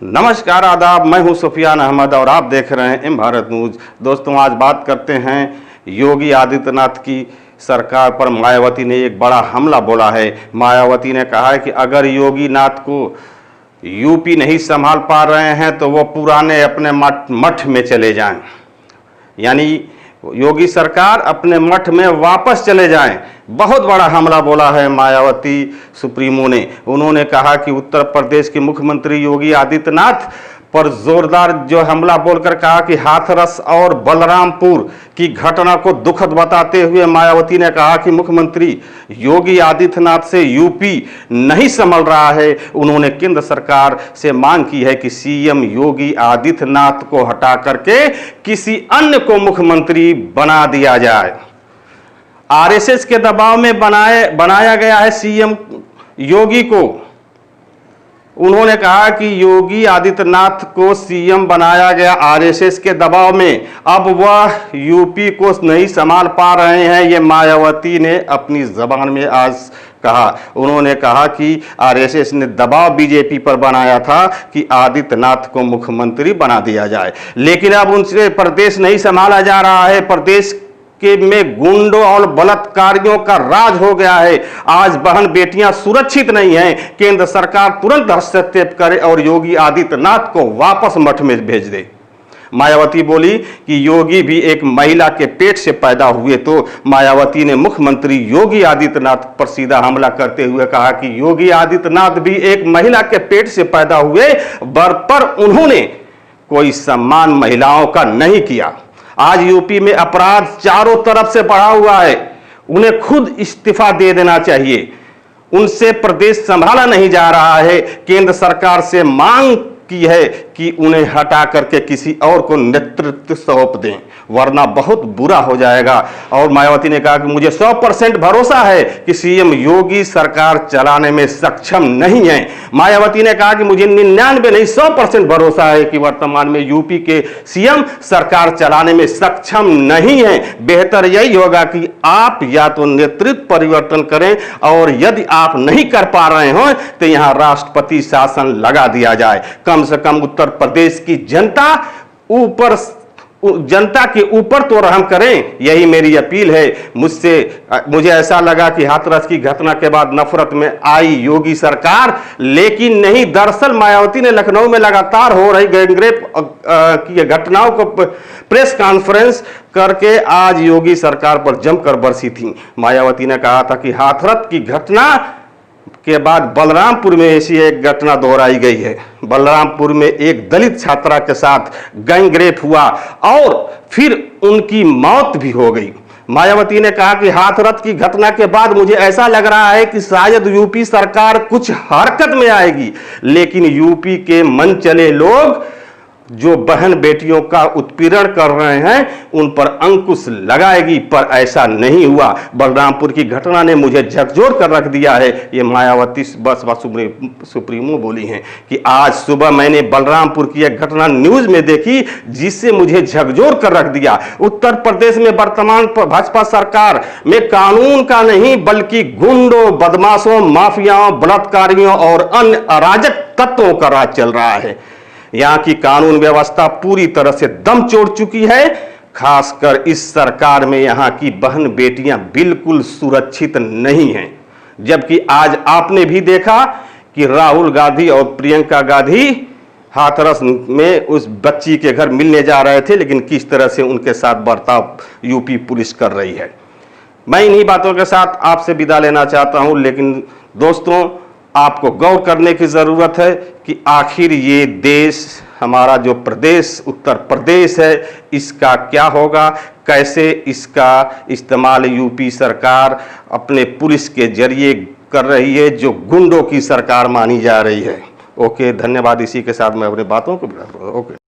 नमस्कार आदाब, मैं हूं सुफियान अहमद और आप देख रहे हैं एम भारत न्यूज़। दोस्तों, आज बात करते हैं योगी आदित्यनाथ की सरकार पर मायावती ने एक बड़ा हमला बोला है। मायावती ने कहा है कि अगर योगी नाथ को यूपी नहीं संभाल पा रहे हैं तो वो पुराने अपने मठ में चले जाएं, यानी योगी सरकार अपने मठ में वापस चले जाएं। बहुत बड़ा हमला बोला है मायावती सुप्रीमो ने। उन्होंने कहा कि उत्तर प्रदेश के मुख्यमंत्री योगी आदित्यनाथ पर जोरदार जो हमला बोलकर कहा कि हाथरस और बलरामपुर की घटना को दुखद बताते हुए मायावती ने कहा कि मुख्यमंत्री योगी आदित्यनाथ से यूपी नहीं संभल रहा है। उन्होंने केंद्र सरकार से मांग की है कि सीएम योगी आदित्यनाथ को हटा करके किसी अन्य को मुख्यमंत्री बना दिया जाए। आरएसएस के दबाव में बनाया गया है सीएम योगी को। उन्होंने कहा कि योगी आदित्यनाथ को सीएम बनाया गया आरएसएस के दबाव में, अब वह यूपी को नहीं संभाल पा रहे हैं। ये मायावती ने अपनी जबान में आज कहा। उन्होंने कहा कि आरएसएस ने दबाव बीजेपी पर बनाया था कि आदित्यनाथ को मुख्यमंत्री बना दिया जाए, लेकिन अब उनसे प्रदेश नहीं संभाला जा रहा है। प्रदेश के में गुंडों और बलात्कारियों का राज हो गया है। आज बहन बेटियां सुरक्षित नहीं हैं। केंद्र सरकार तुरंत हस्तक्षेप करे और योगी आदित्यनाथ को वापस मठ में भेज दे। मायावती बोली कि योगी भी एक महिला के पेट से पैदा हुए। तो मायावती ने मुख्यमंत्री योगी आदित्यनाथ पर सीधा हमला करते हुए कहा कि योगी आदित्यनाथ भी एक महिला के पेट से पैदा हुए, पर उन्होंने कोई सम्मान महिलाओं का नहीं किया। आज यूपी में अपराध चारों तरफ से बढ़ा हुआ है। उन्हें खुद इस्तीफा दे देना चाहिए। उनसे प्रदेश संभाला नहीं जा रहा है। केंद्र सरकार से मांग की है कि उन्हें हटा करके किसी और को नेतृत्व सौंप दें, वरना बहुत बुरा हो जाएगा। और मायावती ने कहा कि मुझे 100% भरोसा है कि सीएम योगी सरकार चलाने में सक्षम नहीं है। मायावती ने कहा कि मुझे 99 नहीं 100% भरोसा है कि वर्तमान में यूपी के सीएम सरकार चलाने में सक्षम नहीं है। बेहतर यही होगा कि आप या तो नेतृत्व परिवर्तन करें, और यदि आप नहीं कर पा रहे हो तो यहां राष्ट्रपति शासन लगा दिया जाए। कम से कम उत्तर प्रदेश की जनता के ऊपर तो रहम करें, यही मेरी अपील है। मुझे ऐसा लगा कि हाथरस की घटना के बाद नफरत में आई योगी सरकार, लेकिन नहीं। दरअसल मायावती ने लखनऊ में लगातार हो रही गैंगरेप की घटनाओं को प्रेस कॉन्फ्रेंस करके आज योगी सरकार पर जमकर बरसी थी। मायावती ने कहा था कि हाथरस की घटना के बाद बलरामपुर में ऐसी एक घटना दोहराई गई है। बलरामपुर में एक दलित छात्रा के साथ गैंगरेप हुआ और फिर उनकी मौत भी हो गई। मायावती ने कहा कि हाथरस की घटना के बाद मुझे ऐसा लग रहा है कि शायद यूपी सरकार कुछ हरकत में आएगी, लेकिन यूपी के मन चले लोग जो बहन बेटियों का उत्पीड़न कर रहे हैं उन पर अंकुश लगाएगी, पर ऐसा नहीं हुआ। बलरामपुर की घटना ने मुझे झकझोर कर रख दिया है। ये मायावती बसपा सुप्रीमो बोली हैं कि आज सुबह मैंने बलरामपुर की एक घटना न्यूज में देखी जिससे मुझे झकझोर कर रख दिया। उत्तर प्रदेश में वर्तमान भाजपा सरकार में कानून का नहीं बल्कि गुंडों, बदमाशों, माफियाओं, बलात्कारियों और अन्य अराजक तत्वों का राज चल रहा है। यहाँ की कानून व्यवस्था पूरी तरह से दम तोड़ चुकी है। खासकर इस सरकार में यहाँ की बहन बेटियां बिल्कुल सुरक्षित नहीं हैं। जबकि आज आपने भी देखा कि राहुल गांधी और प्रियंका गांधी हाथरस में उस बच्ची के घर मिलने जा रहे थे, लेकिन किस तरह से उनके साथ बर्ताव यूपी पुलिस कर रही है। मैं इन्हीं बातों के साथ आपसे विदा लेना चाहता हूं, लेकिन दोस्तों आपको गौर करने की जरूरत है कि आखिर ये देश, हमारा जो प्रदेश उत्तर प्रदेश है, इसका क्या होगा, कैसे इसका इस्तेमाल यूपी सरकार अपने पुलिस के जरिए कर रही है, जो गुंडों की सरकार मानी जा रही है। ओके, धन्यवाद। इसी के साथ मैं अपनी बातों को ओके।